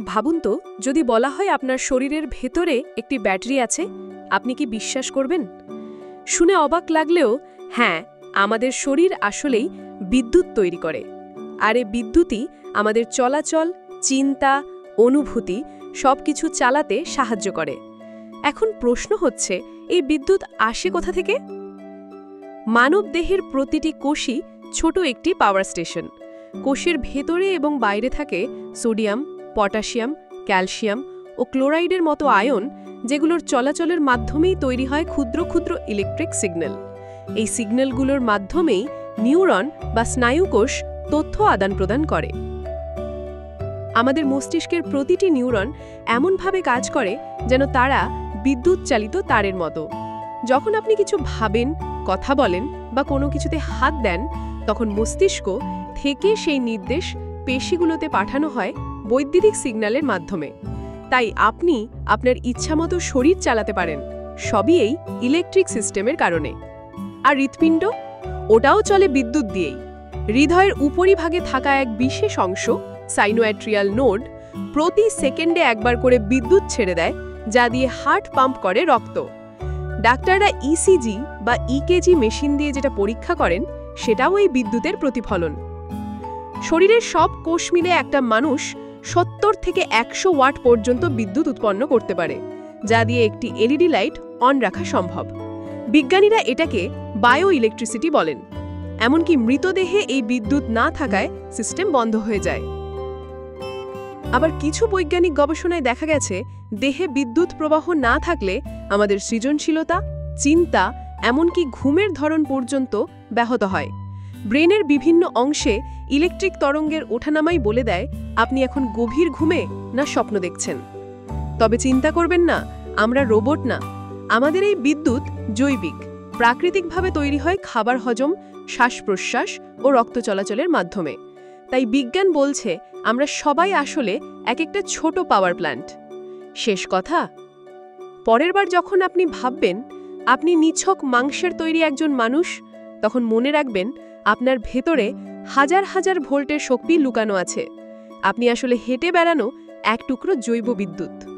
ভাবুন তো, যদি বলা হয় আপনার শরীরের ভেতরে একটি ব্যাটারি আছে, আপনি কি বিশ্বাস করবেন? শুনে অবাক লাগলেও হ্যাঁ, আমাদের শরীর আসলেই বিদ্যুৎ তৈরি করে। আর এই বিদ্যুৎই আমাদের চলাচল, চিন্তা, অনুভূতি সবকিছু চালাতে সাহায্য করে। এখন প্রশ্ন হচ্ছে, এই বিদ্যুৎ আসে কোথা থেকে? মানবদেহের প্রতিটি কোষই ছোট একটি পাওয়ার স্টেশন। কোষের ভেতরে এবং বাইরে থাকে সোডিয়াম, পটাশিয়াম, ক্যালসিয়াম ও ক্লোরাইডের মতো আয়ন, যেগুলোর চলাচলের মাধ্যমেই তৈরি হয় ক্ষুদ্র ক্ষুদ্র ইলেকট্রিক সিগন্যাল। এই সিগন্যালগুলোর মাধ্যমেই নিউরন বা স্নায়ুকোষ তথ্য আদান প্রদান করে। আমাদের মস্তিষ্কের প্রতিটি নিউরন এমনভাবে কাজ করে যেন তারা বিদ্যুৎ চালিত তারের মতো। যখন আপনি কিছু ভাবেন, কথা বলেন বা কোনো কিছুতে হাত দেন, তখন মস্তিষ্ক থেকে সেই নির্দেশ পেশিগুলোতে পাঠানো হয় বৈদ্যুতিক সিগন্যালের মাধ্যমে। তাই আপনি আপনার ইচ্ছামতো শরীর চালাতে পারেন, সবই এই ইলেকট্রিক সিস্টেমের কারণে। আর হৃৎপিণ্ড, ওটাও চলে বিদ্যুৎ দিয়েই। হৃদয়ের উপরিভাগে থাকা এক বিশেষ অংশ, সাইনোয়াট্রিয়াল নোড, প্রতি সেকেন্ডে একবার করে বিদ্যুৎ ছেড়ে দেয়, যা দিয়ে হার্ট পাম্প করে রক্ত। ডাক্তাররা ইসিজি বা ইকেজি মেশিন দিয়ে যেটা পরীক্ষা করেন, সেটাও এই বিদ্যুতের প্রতিফলন। শরীরের সব কোষ মিলে একটা মানুষ 70 থেকে 100 ওয়াট পর্যন্ত বিদ্যুৎ উৎপন্ন করতে পারে, যা দিয়ে একটি এলইডি লাইট অন রাখা সম্ভব। বিজ্ঞানীরা এটাকে বায়ো ইলেকট্রিসিটি বলেন। এমনকি মৃতদেহে এই বিদ্যুৎ না থাকায় সিস্টেম বন্ধ হয়ে যায়। আবার কিছু বৈজ্ঞানিক গবেষণায় দেখা গেছে, দেহে বিদ্যুৎ প্রবাহ না থাকলে আমাদের সৃজনশীলতা, চিন্তা, এমনকি ঘুমের ধরন পর্যন্ত ব্যাহত হয়। ব্রেনের বিভিন্ন অংশে ইলেকট্রিক তরঙ্গের ওঠানামাই বলে দেয় আপনি এখন গভীর ঘুমে না স্বপ্ন দেখছেন। তবে চিন্তা করবেন না, আমরা রোবট না। আমাদের এই বিদ্যুৎ জৈবিক, প্রাকৃতিকভাবে তৈরি হয় খাবার হজম, শ্বাস-প্রশ্বাস ও রক্ত চলাচলের মাধ্যমে। তাই বিজ্ঞান বলছে আমরা সবাই আসলে এক একটা ছোট পাওয়ার প্ল্যান্ট। শেষ কথা, পরের বার যখন আপনি ভাববেন আপনি নিছক মাংসের তৈরি একজন মানুষ, তখন মনে রাখবেন আপনার ভেতরে হাজার হাজার ভোল্টের শক্তি লুকানো আছে। আপনি আসলে হেঁটে বেড়ানো এক টুকরো জৈব বিদ্যুৎ।